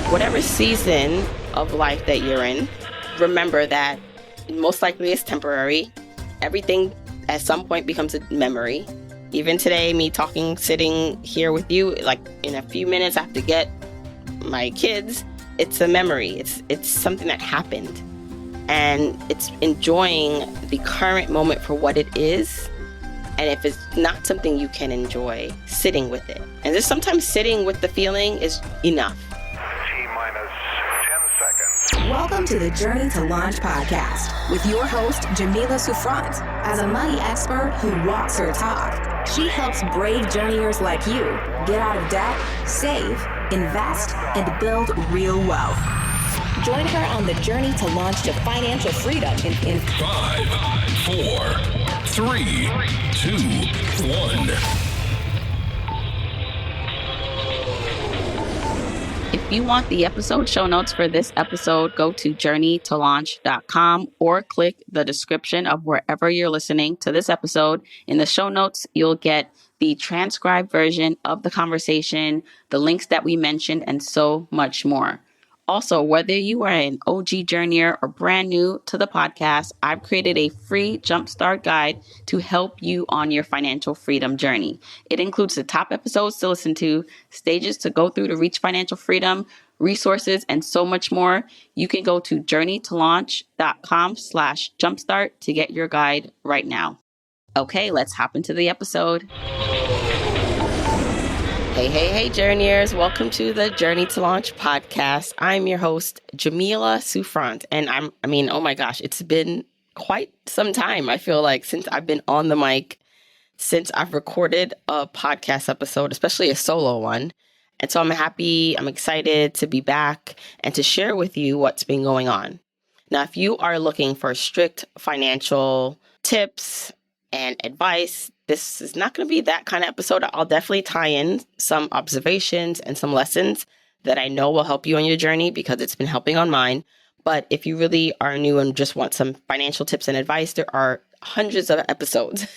Whatever season of life that you're in, remember that most likely it's temporary. Everything at some point becomes a memory. Even today, me sitting here with you, like in a few minutes I have to get my kids. It's a memory. It's something that happened. And it's enjoying the current moment for what it is. And if it's not something you can enjoy, sitting with it. And just sometimes sitting with the feeling is enough. T-minus 10 seconds. Welcome to the Journey to Launch podcast with your host, Jamila Souffrant. As a money expert who walks her talk, she helps brave journeyers like you get out of debt, save, invest, and build real wealth. Join her on the journey to launch to financial freedom in 5, 4, 3, 2, 1. If you want the episode show notes for this episode, go to journeytolaunch.com or click the description of wherever you're listening to this episode. In the show notes, you'll get the transcribed version of the conversation, the links that we mentioned, and so much more. Also, whether you are an OG journeyer or brand new to the podcast, I've created a free jumpstart guide to help you on your financial freedom journey. It includes the top episodes to listen to, stages to go through to reach financial freedom, resources, and so much more. You can go to journeytolaunch.com/jumpstart to get your guide right now. Okay, let's hop into the episode. Hey, journeyers. Welcome to the Journey to Launch podcast. I'm your host, Jamila Souffrant. And oh my gosh, it's been quite some time, I feel like, since I've been on the mic, since I've recorded a podcast episode, especially a solo one. And so I'm excited to be back and to share with you what's been going on. Now, if you are looking for strict financial tips and advice, this is not going to be that kind of episode. I'll definitely tie in some observations and some lessons that I know will help you on your journey because it's been helping on mine. But if you really are new and just want some financial tips and advice, there are hundreds of episodes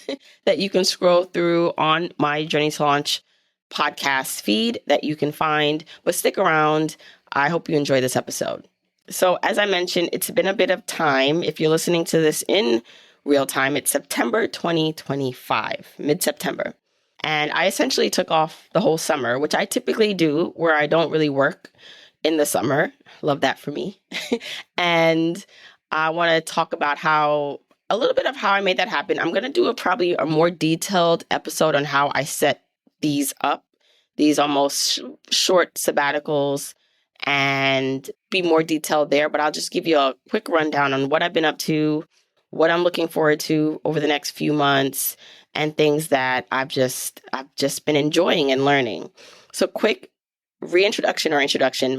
that you can scroll through on my Journey to Launch podcast feed that you can find. But stick around. I hope you enjoy this episode. So as I mentioned, it's been a bit of time. If you're listening to this in real time, it's September 2025, mid-September. And I essentially took off the whole summer, which I typically do, where I don't really work in the summer. Love that for me. And I want to talk about a little bit of how I made that happen. I'm going to do probably a more detailed episode on how I set these up, these almost short sabbaticals, and be more detailed there. But I'll just give you a quick rundown on what I've been up to, what I'm looking forward to over the next few months, and things that I've just been enjoying and learning. So quick introduction.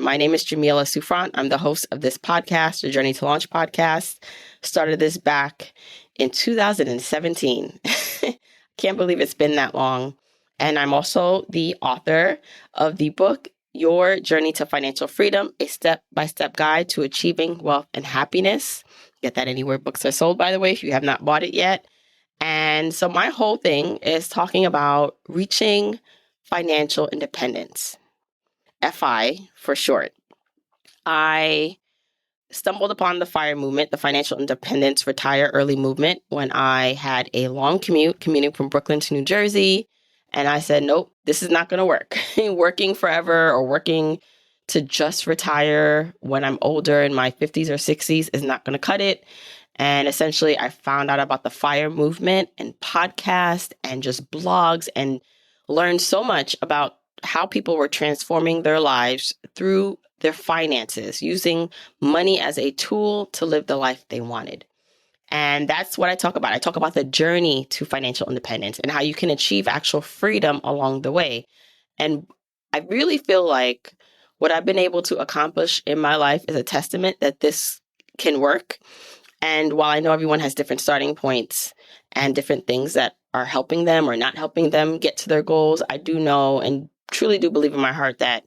My name is Jamila Souffrant. I'm the host of this podcast, the Journey to Launch podcast. Started this back in 2017. Can't believe it's been that long. And I'm also the author of the book, Your Journey to Financial Freedom, a step-by-step guide to achieving wealth and happiness. Get that anywhere books are sold, by the way, if you have not bought it yet. And so my whole thing is talking about reaching financial independence, FI for short. I stumbled upon the FIRE movement, the Financial Independence Retire Early movement, when I had a long commuting from Brooklyn to New Jersey. And I said, nope, this is not going to work. Working forever or working to just retire when I'm older in my 50s or 60s is not going to cut it. And essentially, I found out about the FIRE movement and podcasts and just blogs and learned so much about how people were transforming their lives through their finances, using money as a tool to live the life they wanted. And that's what I talk about. I talk about the journey to financial independence and how you can achieve actual freedom along the way. And I really feel like what I've been able to accomplish in my life is a testament that this can work. And while I know everyone has different starting points and different things that are helping them or not helping them get to their goals, I do know and truly do believe in my heart that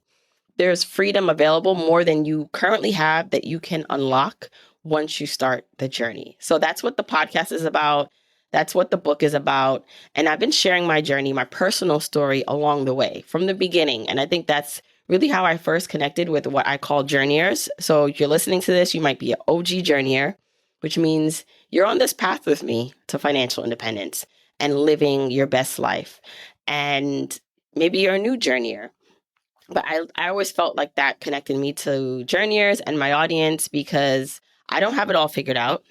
there's freedom available, more than you currently have, that you can unlock once you start the journey. So that's what the podcast is about. That's what the book is about. And I've been sharing my journey, my personal story along the way from the beginning. And I think that's really how I first connected with what I call journeyers. So if you're listening to this, you might be an OG journeyer, which means you're on this path with me to financial independence and living your best life. And maybe you're a new journeyer. But I always felt like that connected me to journeyers and my audience because I don't have it all figured out.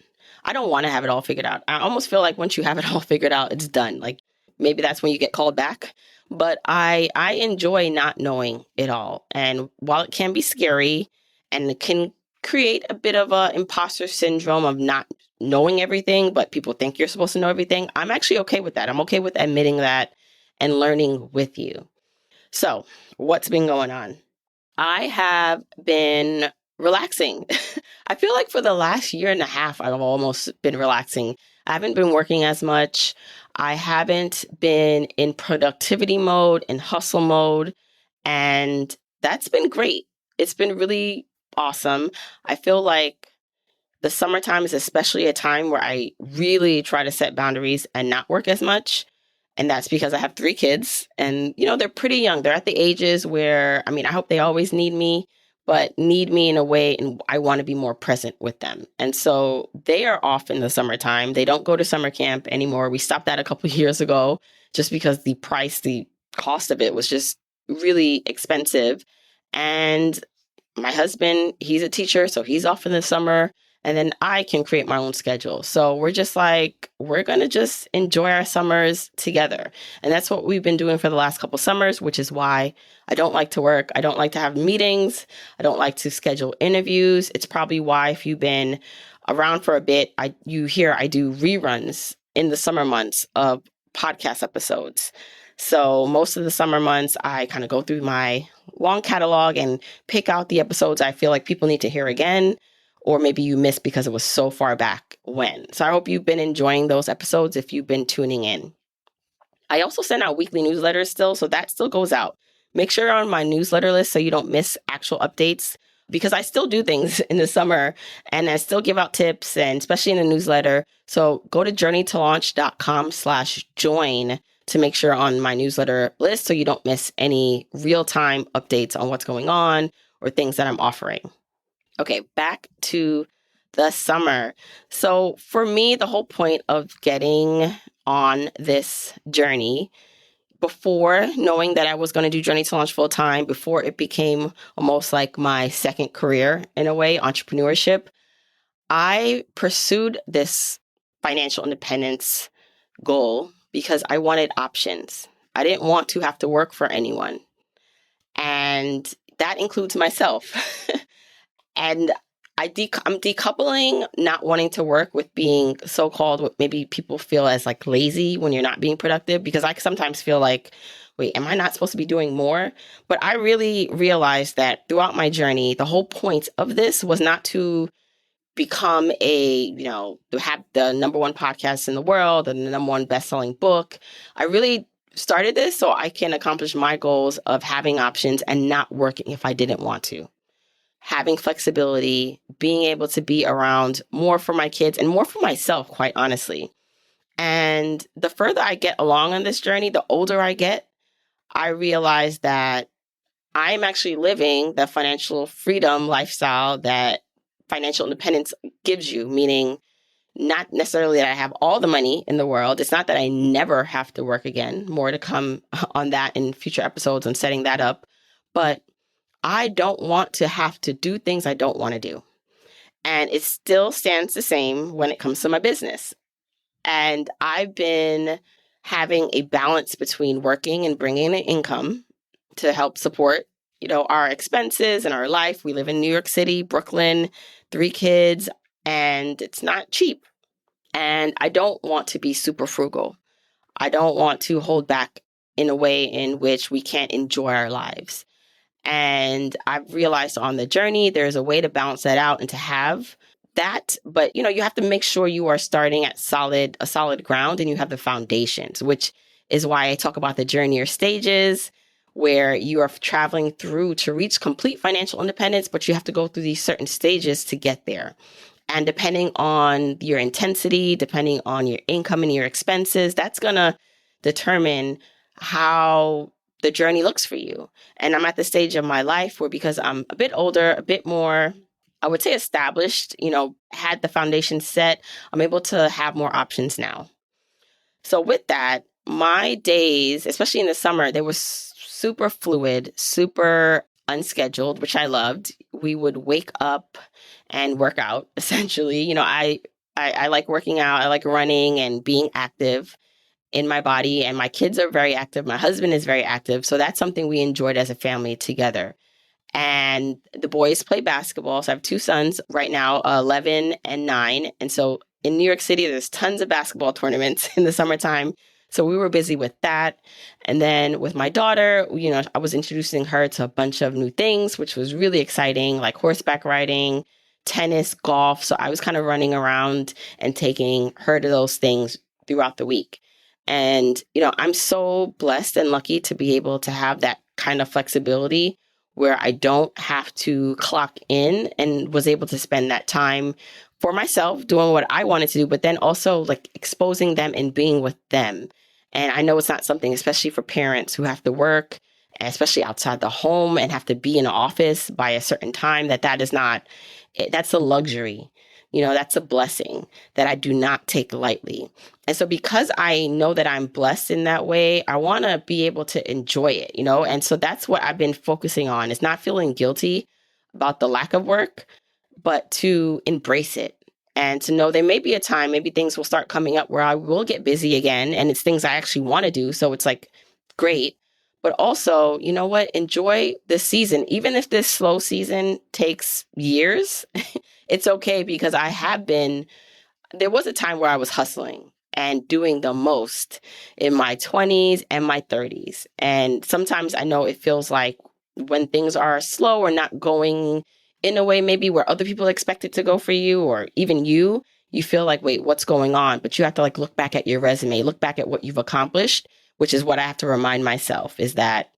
I don't want to have it all figured out. I almost feel like once you have it all figured out, it's done. Like maybe that's when you get called back. But I enjoy not knowing it all. And while it can be scary and it can create a bit of a imposter syndrome of not knowing everything, but people think you're supposed to know everything, I'm actually okay with that. I'm okay with admitting that and learning with you. So, what's been going on? I have been relaxing. I feel like for the last year and a half, I've almost been relaxing. I haven't been working as much. I haven't been in productivity mode and hustle mode. And that's been great. It's been really awesome. I feel like the summertime is especially a time where I really try to set boundaries and not work as much. And that's because I have 3 kids and, they're pretty young. They're at the ages where, I hope they always need me, but need me in a way and I want to be more present with them. And so they are off in the summertime. They don't go to summer camp anymore. We stopped that a couple of years ago just because the cost of it was just really expensive. And my husband, he's a teacher, so he's off in the summer. And then I can create my own schedule. So we're just like, we're going to just enjoy our summers together. And that's what we've been doing for the last couple summers, which is why I don't like to work. I don't like to have meetings. I don't like to schedule interviews. It's probably why if you've been around for a bit, you hear I do reruns in the summer months of podcast episodes. So most of the summer months, I kind of go through my long catalog and pick out the episodes I feel like people need to hear again, or maybe you missed because it was so far back when. So I hope you've been enjoying those episodes if you've been tuning in. I also send out weekly newsletters still, so that still goes out. Make sure you're on my newsletter list so you don't miss actual updates because I still do things in the summer and I still give out tips and especially in the newsletter. So go to journeytolaunch.com/join to make sure you're on my newsletter list so you don't miss any real-time updates on what's going on or things that I'm offering. Okay, back to the summer. So for me, the whole point of getting on this journey, before knowing that I was going to do Journey to Launch full time, before it became almost like my second career in a way, entrepreneurship, I pursued this financial independence goal because I wanted options. I didn't want to have to work for anyone. And that includes myself. And I'm decoupling not wanting to work with being so-called what maybe people feel as like lazy when you're not being productive, because I sometimes feel like, wait, am I not supposed to be doing more? But I really realized that throughout my journey, the whole point of this was not to become to have the number one podcast in the world and the number one best-selling book. I really started this so I can accomplish my goals of having options and not working if I didn't want to. Having flexibility, being able to be around more for my kids and more for myself, quite honestly. And the further I get along on this journey, the older I get, I realize that I'm actually living the financial freedom lifestyle that financial independence gives you, meaning not necessarily that I have all the money in the world. It's not that I never have to work again. More to come on that in future episodes on setting that up. But I don't want to have to do things I don't want to do. And it still stands the same when it comes to my business. And I've been having a balance between working and bringing in income to help support, our expenses and our life. We live in New York City, Brooklyn, 3 kids, and it's not cheap. And I don't want to be super frugal. I don't want to hold back in a way in which we can't enjoy our lives. And I've realized on the journey, there's a way to balance that out and to have that. But, you have to make sure you are starting at a solid ground and you have the foundations, which is why I talk about the journey or stages where you are traveling through to reach complete financial independence, but you have to go through these certain stages to get there. And depending on your intensity, depending on your income and your expenses, that's going to determine how the journey looks for you. And I'm at the stage of my life where, because I'm a bit older, a bit more, I would say, established, had the foundation set, I'm able to have more options now. So with that, my days, especially in the summer, they were super fluid, super unscheduled, which I loved. We would wake up and work out, essentially. I like working out. I like running and being active in my body, and my kids are very active. My husband is very active. So that's something we enjoyed as a family together. And the boys play basketball. So I have two sons right now, 11 and 9. And so in New York City, there's tons of basketball tournaments in the summertime. So we were busy with that. And then with my daughter, I was introducing her to a bunch of new things, which was really exciting, like horseback riding, tennis, golf. So I was kind of running around and taking her to those things throughout the week. And, I'm so blessed and lucky to be able to have that kind of flexibility where I don't have to clock in, and was able to spend that time for myself doing what I wanted to do, but then also like exposing them and being with them. And I know it's not something, especially for parents who have to work, especially outside the home, and have to be in an office by a certain time, that is not, that's a luxury. That's a blessing that I do not take lightly. And so because I know that I'm blessed in that way, I want to be able to enjoy it, And so that's what I've been focusing on, is not feeling guilty about the lack of work, but to embrace it and to know there may be a time, maybe things will start coming up where I will get busy again, and it's things I actually want to do. So it's like, great. But also, you know what? Enjoy this season. Even if this slow season takes years, it's okay, because there was a time where I was hustling and doing the most in my 20s and my 30s. And sometimes I know it feels like when things are slow or not going in a way maybe where other people expect it to go for you, or even you feel like, wait, what's going on? But you have to look back at your resume, look back at what you've accomplished, which is what I have to remind myself, is that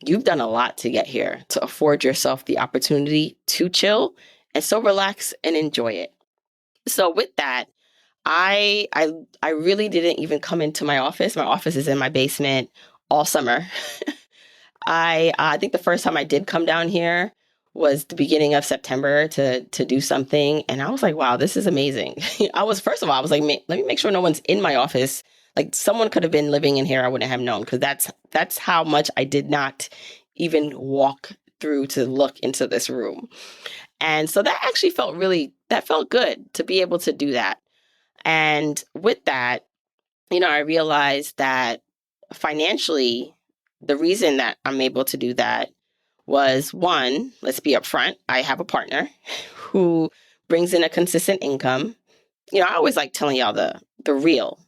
you've done a lot to get here, to afford yourself the opportunity to chill, and so relax and enjoy it. So with that, I really didn't even come into my office. My office is in my basement all summer. I think the first time I did come down here was the beginning of September to do something. And I was like, wow, this is amazing. First of all, I was like, let me make sure no one's in my office. Like, someone could have been living in here, I wouldn't have known, because that's how much I did not even walk through to look into this room. And so that actually felt good to be able to do that. And with that, I realized that financially, the reason that I'm able to do that was, one, let's be upfront, I have a partner who brings in a consistent income. I always like telling y'all the real,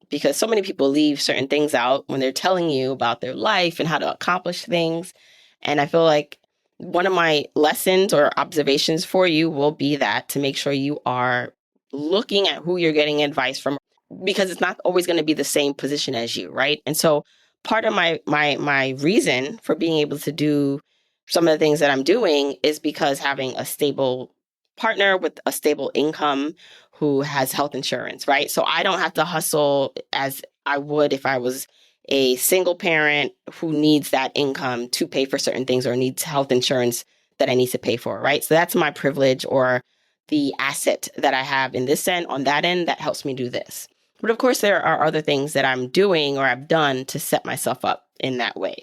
because so many people leave certain things out when they're telling you about their life and how to accomplish things. And I feel like one of my lessons or observations for you will be that, to make sure you are looking at who you're getting advice from, because it's not always going to be the same position as you, right? And so part of my reason for being able to do some of the things that I'm doing is because having a stable partner with a stable income who has health insurance, right? So I don't have to hustle as I would if I was a single parent who needs that income to pay for certain things, or needs health insurance that I need to pay for, right? So that's my privilege, or the asset that I have in this end, on that end, that helps me do this. But of course, there are other things that I'm doing or I've done to set myself up in that way.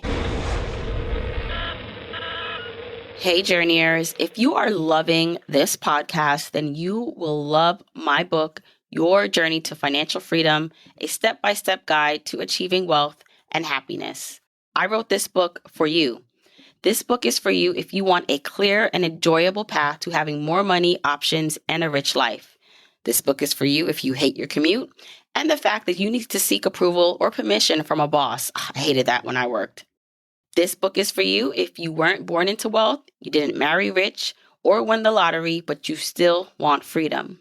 Hey, Journeyers, if you are loving this podcast, then you will love my book, Your Journey to Financial Freedom, a step-by-step guide to achieving wealth and happiness. I wrote this book for you. This book is for you if you want a clear and enjoyable path to having more money, options, and a rich life. This book is for you if you hate your commute and the fact that you need to seek approval or permission from a boss. I hated that when I worked. This book is for you if you weren't born into wealth, you didn't marry rich, or win the lottery, but you still want freedom.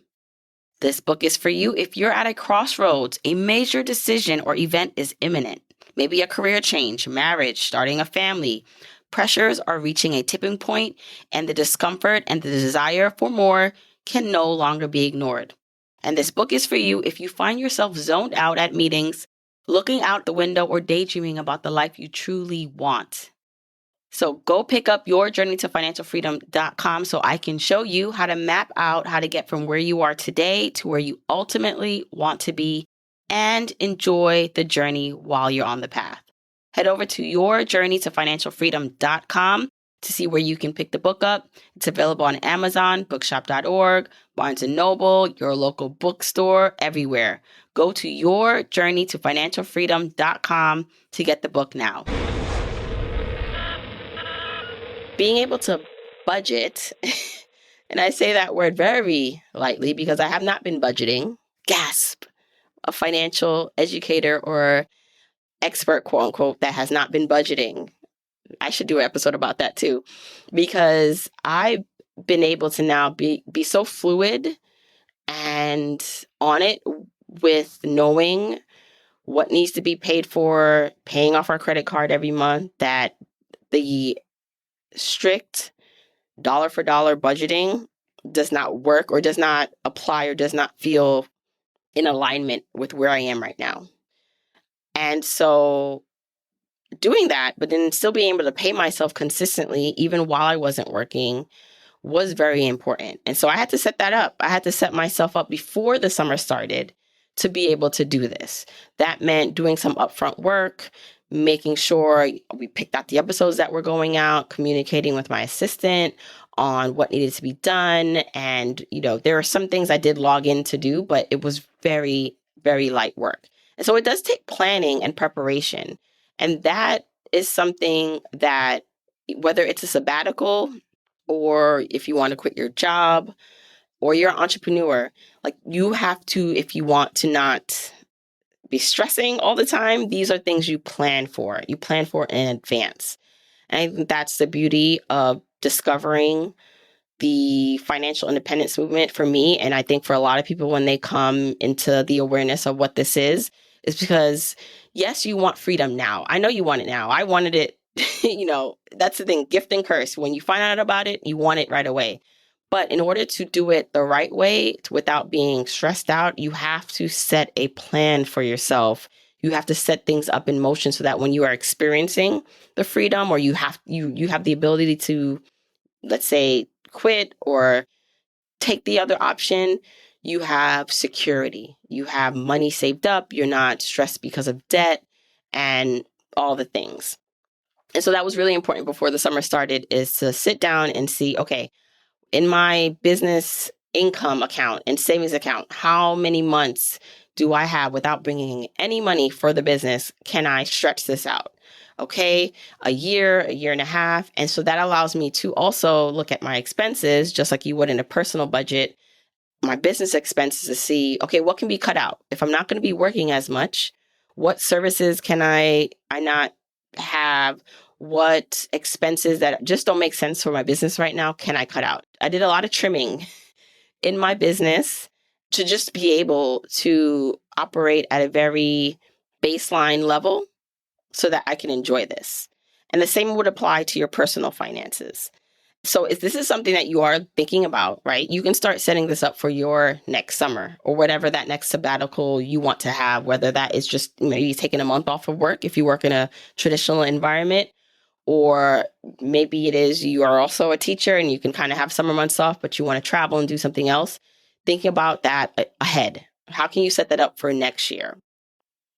This book is for you if you're at a crossroads, a major decision or event is imminent. Maybe a career change, marriage, starting a family. Pressures are reaching a tipping point, and the discomfort and the desire for more can no longer be ignored. And this book is for you if you find yourself zoned out at meetings, looking out the window or daydreaming about the life you truly want. So go pick up your journey to financialfreedom.com so I can show you how to map out how to get from where you are today to where you ultimately want to be and enjoy the journey while you're on the path. Head over to yourjourneytofinancialfreedom.com to see where you can pick the book up. It's available on Amazon, bookshop.org, Barnes & Noble, your local bookstore, everywhere. Go to yourjourneytofinancialfreedom.com to get the book now. Being able to budget, and I say that word very lightly because I have not been budgeting. Gasp! A financial educator or expert, quote unquote, that has not been budgeting. I should do an episode about that too, because I've been able to now be so fluid and on it with knowing what needs to be paid for, paying off our credit card every month, that the strict dollar for dollar budgeting does not work or does not apply or does not feel in alignment with where I am right now. And so doing that, but then still being able to pay myself consistently, even while I wasn't working, was very important. And so I had to set that up. I had to set myself up before the summer started to be able to do this. That meant doing some upfront work, making sure we picked out the episodes that were going out, communicating with my assistant on what needed to be done. And, there are some things I did log in to do, but it was very, very light work. And so it does take planning and preparation. And that is something that, whether it's a sabbatical or if you want to quit your job or you're an entrepreneur, like you have to, if you want to not be stressing all the time, these are things you plan for. You plan for in advance. And I think that's the beauty of discovering the financial independence movement for me. And I think for a lot of people, when they come into the awareness of what this is because, yes, you want freedom now. I know you want it now. I wanted it, that's the thing, gift and curse. When you find out about it, you want it right away. But in order to do it the right way without being stressed out, you have to set a plan for yourself. You have to set things up in motion so that when you are experiencing the freedom or you have the ability to, let's say, quit or take the other option, you have security. You have money saved up. You're not stressed because of debt and all the things. And so that was really important before the summer started, is to sit down and see, okay, in my business income account and savings account, how many months do I have without bringing any money for the business? Can I stretch this out? Okay, a year and a half. And so that allows me to also look at my expenses, just like you would in a personal budget, my business expenses, to see, okay, what can be cut out? If I'm not going to be working as much, what services can I not have? What expenses that just don't make sense for my business right now can I cut out? I did a lot of trimming in my business to just be able to operate at a very baseline level so that I can enjoy this. And the same would apply to your personal finances. So if this is something that you are thinking about, right, you can start setting this up for your next summer or whatever that next sabbatical you want to have, whether that is just maybe taking a month off of work if you work in a traditional environment, or maybe it is you are also a teacher and you can kind of have summer months off, but you want to travel and do something else. Thinking about that ahead. How can you set that up for next year?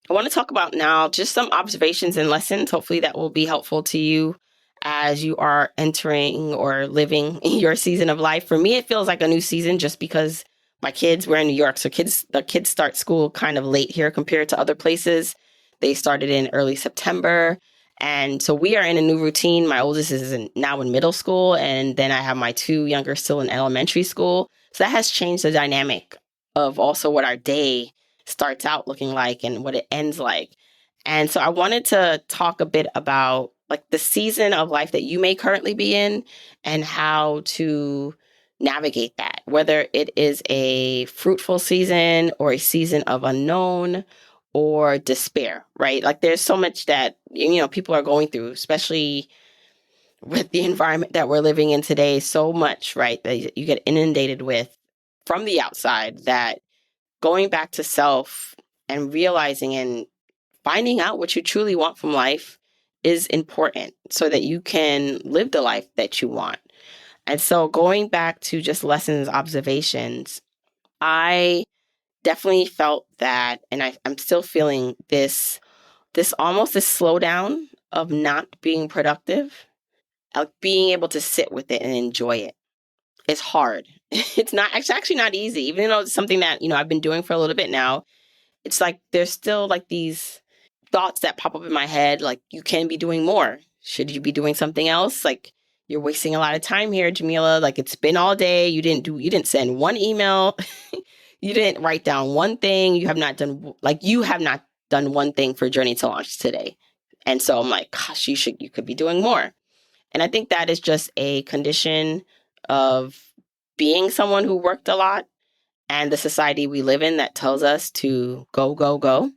I want to talk about now just some observations and lessons. Hopefully that will be helpful to you as you are entering or living your season of life. For me, it feels like a new season just because my kids, we're in New York. So the kids start school kind of late here compared to other places. They started in early September. And so we are in a new routine. My oldest is now in middle school. And then I have my two younger still in elementary school. So that has changed the dynamic of also what our day starts out looking like and what it ends like. And so I wanted to talk a bit about like the season of life that you may currently be in and how to navigate that, whether it is a fruitful season or a season of unknown or despair, right? Like there's so much that, people are going through, especially with the environment that we're living in today, so much, right, that you get inundated with from the outside, that going back to self and realizing and finding out what you truly want from life is important so that you can live the life that you want. And so going back to just lessons, observations, I definitely felt that, and I'm still feeling this almost this slowdown of not being productive, like being able to sit with it and enjoy it. It's hard. It's actually not easy, even though it's something that, I've been doing for a little bit now. It's like there's still like these thoughts that pop up in my head, like you can be doing more. Should you be doing something else? Like you're wasting a lot of time here, Jamila. Like it's been all day. You didn't send one email. You didn't write down one thing. You have not done one thing for Journey to Launch today. And so I'm like, gosh, you could be doing more. And I think that is just a condition of being someone who worked a lot and the society we live in that tells us to go, go, go.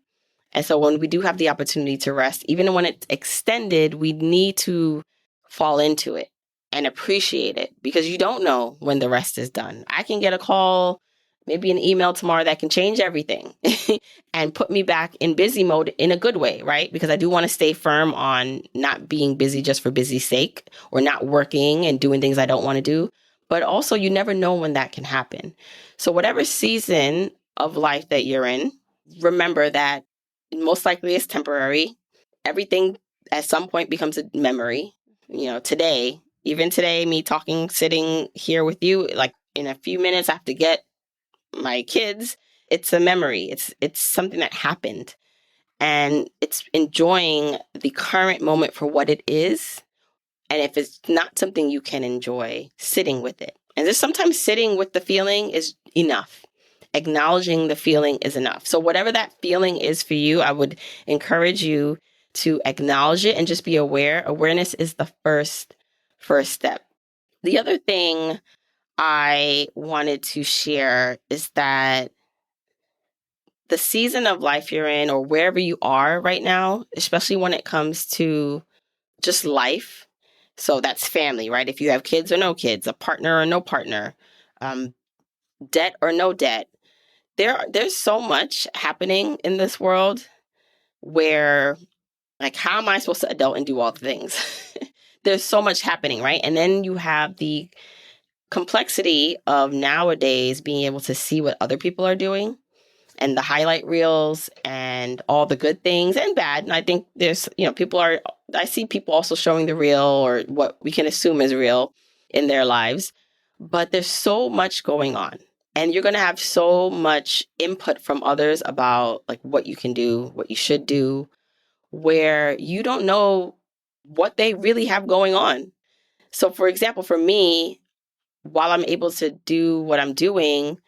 And so when we do have the opportunity to rest, even when it's extended, we need to fall into it and appreciate it because you don't know when the rest is done. I can get a call, maybe an email tomorrow that can change everything and put me back in busy mode in a good way, right? Because I do want to stay firm on not being busy just for busy's sake or not working and doing things I don't want to do. But also you never know when that can happen. So whatever season of life that you're in, remember that most likely it's temporary. Everything at some point becomes a memory. Even today, me talking, sitting here with you, like in a few minutes I have to get my kids. It's a memory. It's something that happened. And it's enjoying the current moment for what it is. And if it's not something you can enjoy, sitting with it. And just sometimes sitting with the feeling is enough. Acknowledging the feeling is enough. So whatever that feeling is for you, I would encourage you to acknowledge it and just be aware. Awareness is the first step. The other thing I wanted to share is that the season of life you're in or wherever you are right now, especially when it comes to just life. So that's family, right? If you have kids or no kids, a partner or no partner, debt or no debt. There's so much happening in this world where, like, how am I supposed to adult and do all the things? There's so much happening, right? And then you have the complexity of nowadays being able to see what other people are doing and the highlight reels and all the good things and bad. And I think there's, I see people also showing the real or what we can assume is real in their lives, but there's so much going on. And you're going to have so much input from others about like what you can do, what you should do, where you don't know what they really have going on. So for example, for me, while I'm able to do what I'm doing,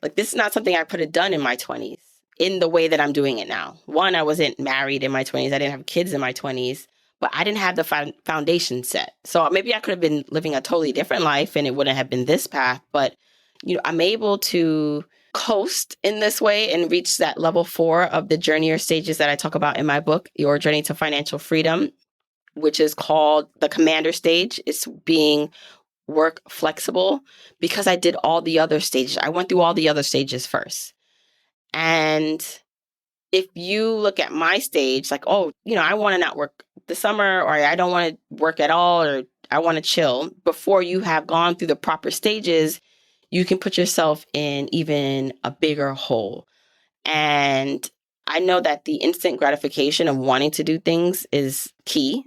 like this is not something I could have done in my 20s in the way that I'm doing it now. One, I wasn't married in my 20s. I didn't have kids in my 20s, but I didn't have the foundation set. So maybe I could have been living a totally different life and it wouldn't have been this path. But, I'm able to coast in this way and reach that level 4 of the journey or stages that I talk about in my book, Your Journey to Financial Freedom, which is called the commander stage. It's being work flexible because I did all the other stages. I went through all the other stages first. And if you look at my stage, like, I want to not work the summer, or I don't want to work at all, or I want to chill, before you have gone through the proper stages, you can put yourself in even a bigger hole. And I know that the instant gratification of wanting to do things is key.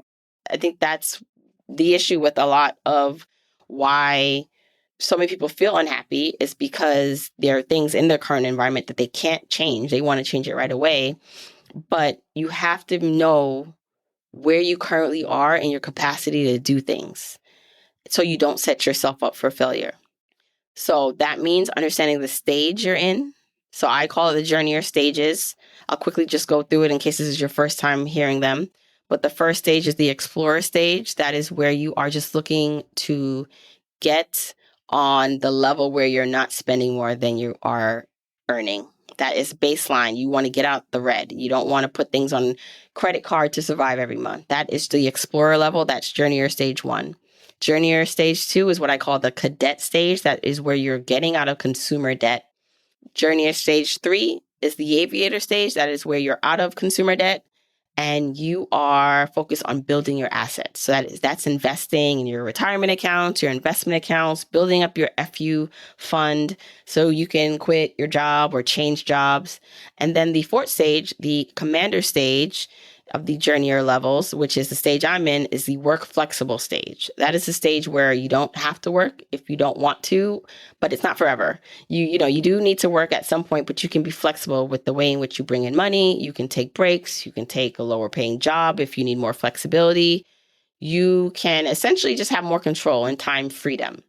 I think that's the issue with a lot of why so many people feel unhappy is because there are things in their current environment that they can't change. They want to change it right away. But you have to know where you currently are and your capacity to do things so you don't set yourself up for failure. So that means understanding the stage you're in. So I call it the journey or stages. I'll quickly just go through it in case this is your first time hearing them. But the first stage is the explorer stage. That is where you are just looking to get on the level where you're not spending more than you are earning. That is baseline. You want to get out the red. You don't want to put things on credit card to survive every month. That is the explorer level. That's journey or stage 1. Journey or stage 2 is what I call the cadet stage. That is where you're getting out of consumer debt. Journey or stage 3 is the aviator stage. That is where you're out of consumer debt. and you are focused on building your assets. So that's investing in your retirement accounts, your investment accounts, building up your FU fund so you can quit your job or change jobs. And then the fourth stage, the commander stage of the journeyer levels, which is the stage I'm in, is the work flexible stage. That is the stage where you don't have to work if you don't want to, but it's not forever. You do need to work at some point, but you can be flexible with the way in which you bring in money. You can take breaks. You can take a lower paying job if you need more flexibility. You can essentially just have more control and time freedom.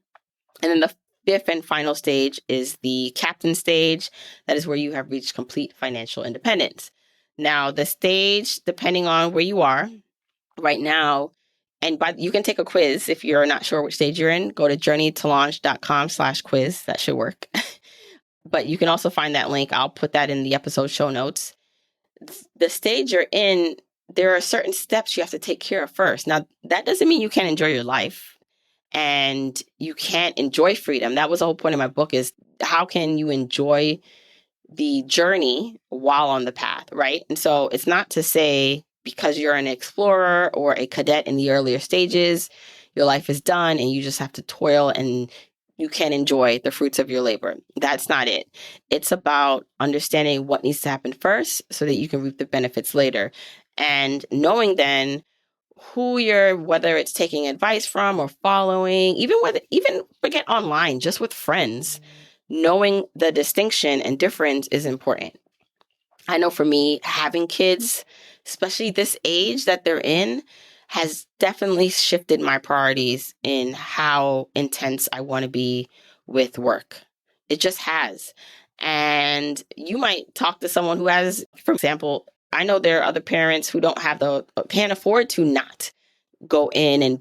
And then the fifth and final stage is the captain stage. That is where you have reached complete financial independence. Now, the stage, depending on where you are right now, you can take a quiz if you're not sure which stage you're in. Go to journeytolaunch.com/quiz. That should work. But you can also find that link. I'll put that in the episode show notes. The stage you're in, there are certain steps you have to take care of first. Now, that doesn't mean you can't enjoy your life and you can't enjoy freedom. That was the whole point of my book, is how can you enjoy the journey while on the path, right? And so it's not to say because you're an explorer or a cadet in the earlier stages, your life is done and you just have to toil and you can enjoy the fruits of your labor. That's not it. It's about understanding what needs to happen first so that you can reap the benefits later. And knowing then whether it's taking advice from or following, even forget online, just with friends, knowing the distinction and difference is important. I know for me, having kids, especially this age that they're in, has definitely shifted my priorities in how intense I want to be with work. It just has. And you might talk to someone who has, for example, I know there are other parents who can't afford to not go in and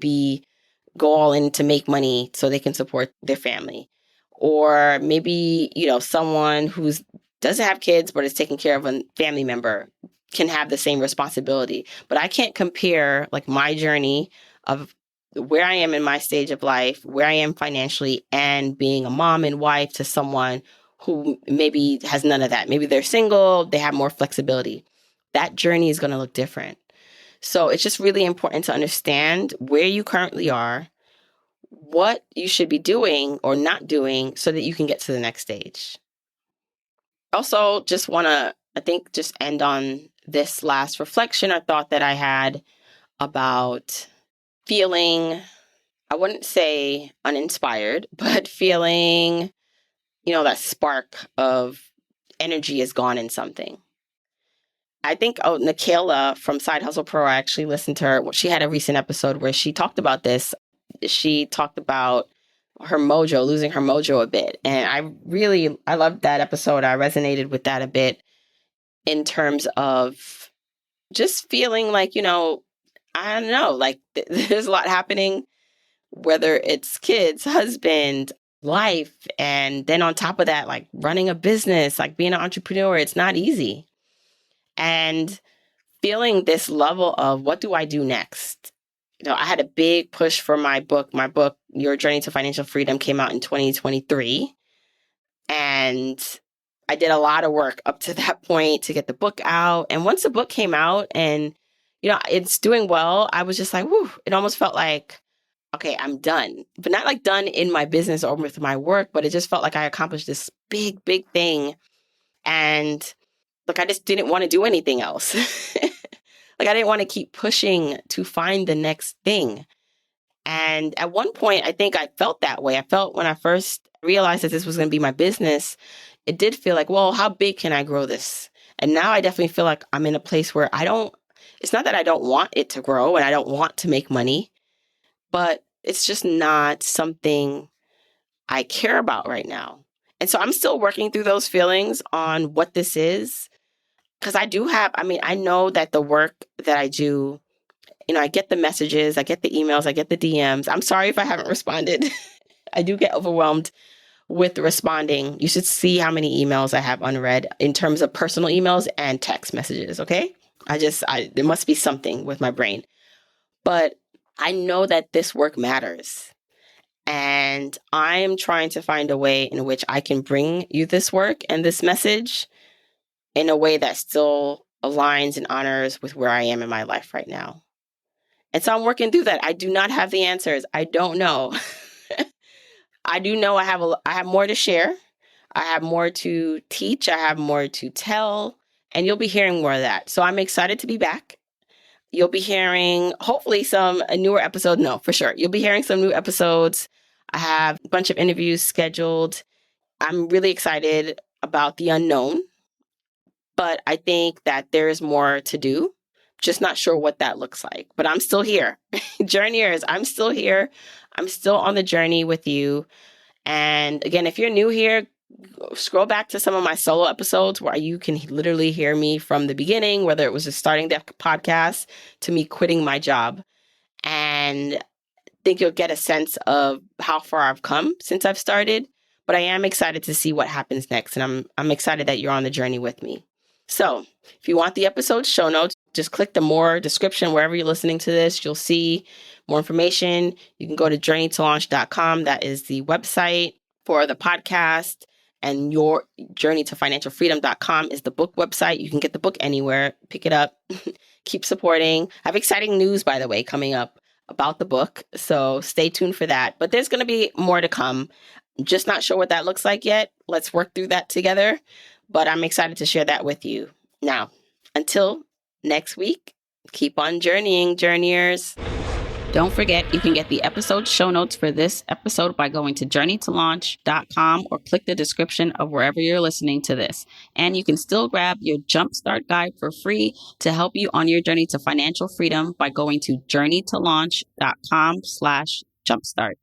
go all in to make money so they can support their family. Or maybe, someone who doesn't have kids but is taking care of a family member can have the same responsibility. But I can't compare like my journey of where I am in my stage of life, where I am financially, and being a mom and wife to someone who maybe has none of that. Maybe they're single, they have more flexibility. That journey is going to look different. So it's just really important to understand where you currently are, what you should be doing or not doing so that you can get to the next stage. Also, just want to, just end on this last reflection or thought that I had about feeling, I wouldn't say uninspired, but feeling, that spark of energy is gone in something. I think, Nicaila from Side Hustle Pro, I actually listened to her. She had a recent episode where she talked about this. She talked about her mojo, losing her mojo a bit. And I loved that episode. I resonated with that a bit in terms of just feeling like, I don't know, like there's a lot happening, whether it's kids, husband, life. And then on top of that, like running a business, like being an entrepreneur, it's not easy. And feeling this level of what do I do next? I had a big push for my book. My book, Your Journey to Financial Freedom, came out in 2023. And I did a lot of work up to that point to get the book out. And once the book came out and, it's doing well, I was just like, whew, it almost felt like, okay, I'm done. But not like done in my business or with my work, but it just felt like I accomplished this big, big thing. And I just didn't want to do anything else. I didn't want to keep pushing to find the next thing. And at one point, I think I felt that way. I felt when I first realized that this was going to be my business, it did feel like, well, how big can I grow this? And now I definitely feel like I'm in a place where it's not that I don't want it to grow and I don't want to make money, but it's just not something I care about right now. And so I'm still working through those feelings on what this is. Because I know that the work that I do, I get the messages, I get the emails, I get the DMs. I'm sorry if I haven't responded. I do get overwhelmed with responding. You should see how many emails I have unread in terms of personal emails and text messages, okay? There must be something with my brain. But I know that this work matters. And I'm trying to find a way in which I can bring you this work and this message in a way that still aligns and honors with where I am in my life right now. And so I'm working through that. I do not have the answers. I don't know. I do know I have more to share. I have more to teach. I have more to tell. And you'll be hearing more of that. So I'm excited to be back. You'll be hearing, hopefully, a newer episode. No, for sure. You'll be hearing some new episodes. I have a bunch of interviews scheduled. I'm really excited about the unknown, but I think that there is more to do. Just not sure what that looks like, but I'm still here. Journeyers, I'm still here. I'm still on the journey with you. And again, if you're new here, scroll back to some of my solo episodes where you can literally hear me from the beginning, whether it was just starting the podcast to me quitting my job. And I think you'll get a sense of how far I've come since I've started. But I am excited to see what happens next. And I'm excited that you're on the journey with me. So if you want the episode show notes, just click the more description wherever you're listening to this. You'll see more information. You can go to journeytolaunch.com. That is the website for the podcast. And your journeytofinancialfreedom.com is the book website. You can get the book anywhere. Pick it up. Keep supporting. I have exciting news, by the way, coming up about the book. So stay tuned for that. But there's going to be more to come. I'm just not sure what that looks like yet. Let's work through that together. But I'm excited to share that with you. Now, until next week, keep on journeying, journeyers. Don't forget, you can get the episode show notes for this episode by going to journeytolaunch.com or click the description of wherever you're listening to this. And you can still grab your Jumpstart Guide for free to help you on your journey to financial freedom by going to journeytolaunch.com/jumpstart.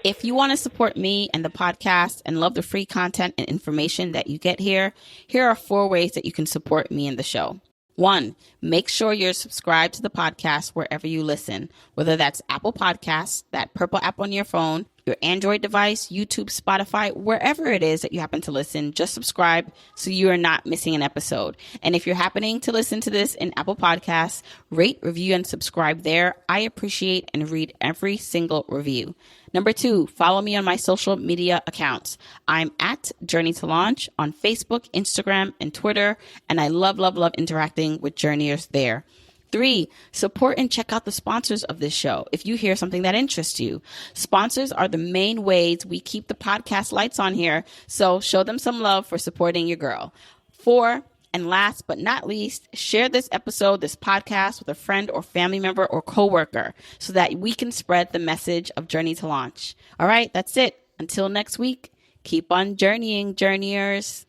If you want to support me and the podcast and love the free content and information that you get here are 4 ways that you can support me and the show. 1, make sure you're subscribed to the podcast wherever you listen, whether that's Apple Podcasts, that purple app on your phone, your Android device, YouTube, Spotify, wherever it is that you happen to listen, just subscribe so you are not missing an episode. And if you're happening to listen to this in Apple Podcasts, rate, review, and subscribe there. I appreciate and read every single review. Number 2, follow me on my social media accounts. I'm at Journey to Launch on Facebook, Instagram, and Twitter, and I love interacting with journeyers there. 3, support and check out the sponsors of this show if you hear something that interests you. Sponsors are the main ways we keep the podcast lights on here, so show them some love for supporting your girl. 4, and last but not least, share this episode, this podcast with a friend or family member or coworker so that we can spread the message of Journey to Launch. All right, that's it. Until next week, keep on journeying, journeyers.